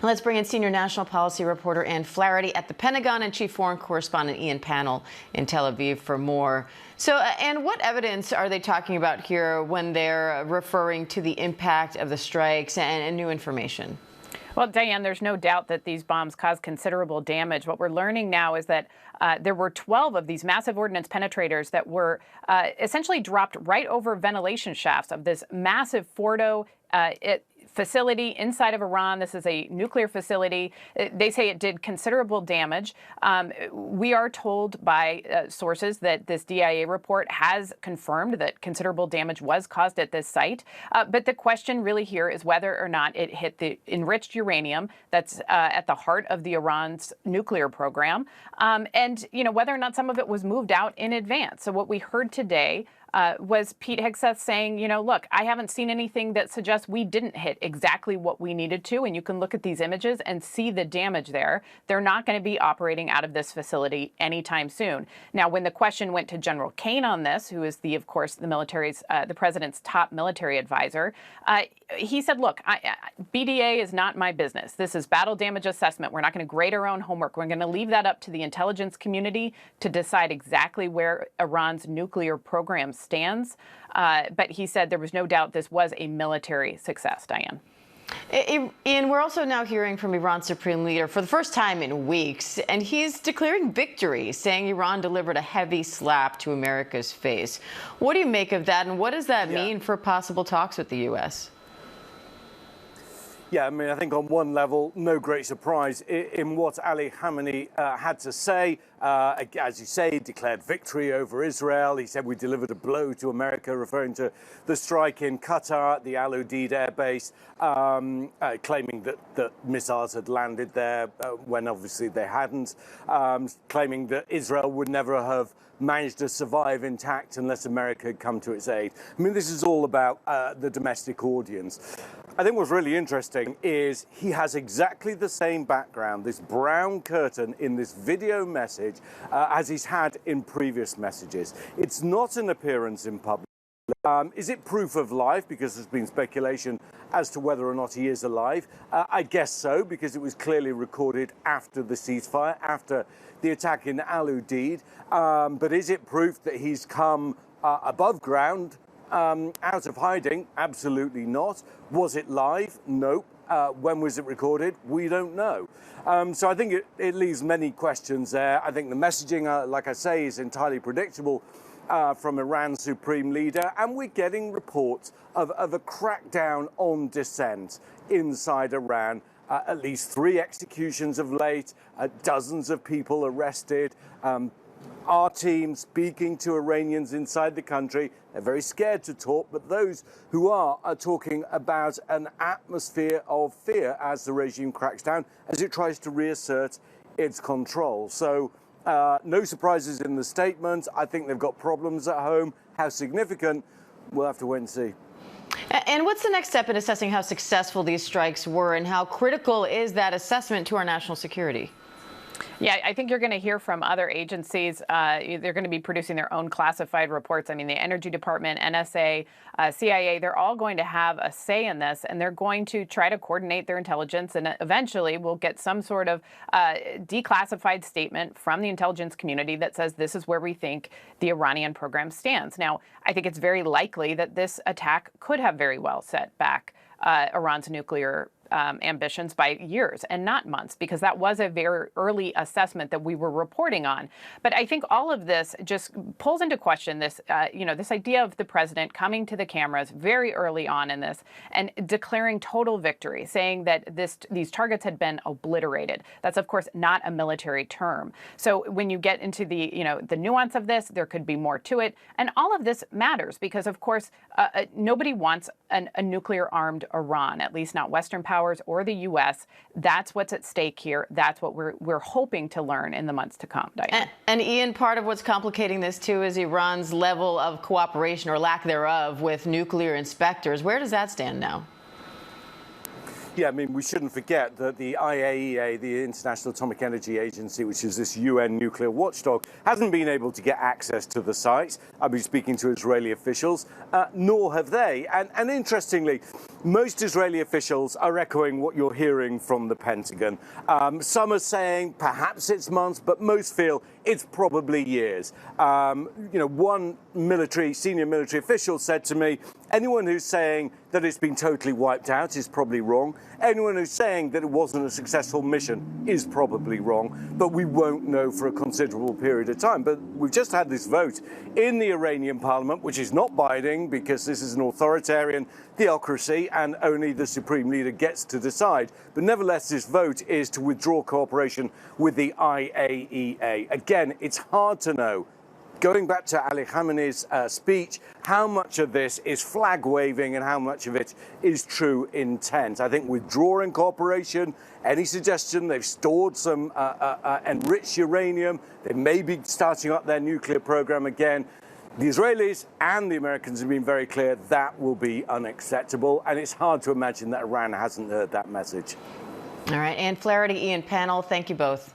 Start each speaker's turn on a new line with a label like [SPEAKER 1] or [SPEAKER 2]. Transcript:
[SPEAKER 1] Let's bring in senior national policy reporter Ann Flaherty at the Pentagon and chief foreign correspondent Ian Pannell in Tel Aviv for more. So, Ann, what evidence are they talking about here when they're referring to the impact of the strikes and new information?
[SPEAKER 2] Well, Diane, there's no doubt that these bombs caused considerable damage. What we're learning now is that there were 12 of these massive ordnance penetrators that were essentially dropped right over ventilation shafts of this massive Fordo facility inside of Iran. This is a nuclear facility. They say it did considerable damage. We are told by sources that this DIA report has confirmed that considerable damage was caused at this site. But the question really here is whether or not it hit the enriched uranium that's at the heart of the Iran's nuclear program, and whether or not some of it was moved out in advance. So what we heard today was Pete Hegseth saying, look, I haven't seen anything that suggests we didn't hit exactly what we needed to. And you can look at these images and see the damage there. They're not going to be operating out of this facility anytime soon. Now, when the question went to General Kane on this, who is of course, the president's top military advisor, he said, look, BDA is not my business. This is battle damage assessment. We're not going to grade our own homework. We're going to leave that up to the intelligence community to decide exactly where Iran's nuclear program stands. But he said there was no doubt this was a military success, Diane.
[SPEAKER 1] Ian, we're also now hearing from Iran's supreme leader for the first time in weeks, and he's declaring victory, saying Iran delivered a heavy slap to America's face. What do you make of that, and what does that mean for possible talks with the U.S.?
[SPEAKER 3] Yeah, I mean, I think on one level, no great surprise in what Ali Khamenei had to say. As you say, he declared victory over Israel. He said we delivered a blow to America, referring to the strike in Qatar, the Al Udeid air base, claiming that missiles had landed there when obviously they hadn't, claiming that Israel would never have managed to survive intact unless America had come to its aid. I mean, this is all about the domestic audience. I think what's really interesting is he has exactly the same background, this brown curtain in this video message, as he's had in previous messages. It's not an appearance in public. Is it proof of life? Because there's been speculation as to whether or not he is alive. I guess so, because it was clearly recorded after the ceasefire, after the attack in Al Udeid. But is it proof that he's come above ground, out of hiding? Absolutely not. Was it live? Nope. When was it recorded? We don't know. So I think it leaves many questions there. I think the messaging, like I say, is entirely predictable from Iran's supreme leader, and we're getting reports of a crackdown on dissent inside Iran. At least 3 executions of late, dozens of people arrested. Our team speaking to Iranians inside the country. They're very scared to talk, but those who are talking about an atmosphere of fear as the regime cracks down, as it tries to reassert its control. So no surprises in the statement. I think they've got problems at home. How significant? We'll have to wait and see.
[SPEAKER 1] And what's the next step in assessing how successful these strikes were, and how critical is that assessment to our national security?
[SPEAKER 2] Yeah, I think you're going to hear from other agencies. They're going to be producing their own classified reports. I mean, the Energy Department, NSA, CIA, they're all going to have a say in this, and they're going to try to coordinate their intelligence. And eventually we'll get some sort of declassified statement from the intelligence community that says this is where we think the Iranian program stands. Now, I think it's very likely that this attack could have very well set back Iran's nuclear ambitions by years and not months, because that was a very early assessment that we were reporting on. But I think all of this just pulls into question this, this idea of the president coming to the cameras very early on in this and declaring total victory, saying that these targets had been obliterated. That's, of course, not a military term. So when you get into the nuance of this, there could be more to it. And all of this matters because, of course, nobody wants a nuclear-armed Iran, at least not Western powers or the U.S. That's what's at stake here. That's what we're hoping to learn in the months to come, Diane.
[SPEAKER 1] And Ian, part of what's complicating this, too, is Iran's level of cooperation or lack thereof with nuclear inspectors. Where does that stand now?
[SPEAKER 3] Yeah, I mean, we shouldn't forget that the IAEA, the International Atomic Energy Agency, which is this UN nuclear watchdog, hasn't been able to get access to the site. I've been speaking to Israeli officials, nor have they. And interestingly, Most Israeli officials are echoing what you're hearing from the Pentagon. Some are saying perhaps it's months, but most feel it's probably years. One senior military official said to me, anyone who's saying that it's been totally wiped out is probably wrong. Anyone who's saying that it wasn't a successful mission is probably wrong, but we won't know for a considerable period of time. But we've just had this vote in the Iranian parliament, which is not binding because this is an authoritarian theocracy and only the supreme leader gets to decide. But nevertheless, this vote is to withdraw cooperation with the IAEA. Again, it's hard to know, going back to Ali Khamenei's speech, how much of this is flag waving and how much of it is true intent. I think withdrawing cooperation, any suggestion they've stored some enriched uranium, they may be starting up their nuclear program again. The Israelis and the Americans have been very clear that will be unacceptable, and it's hard to imagine that Iran hasn't heard that message.
[SPEAKER 1] All right, Ann Flaherty, Ian Panel, thank you both.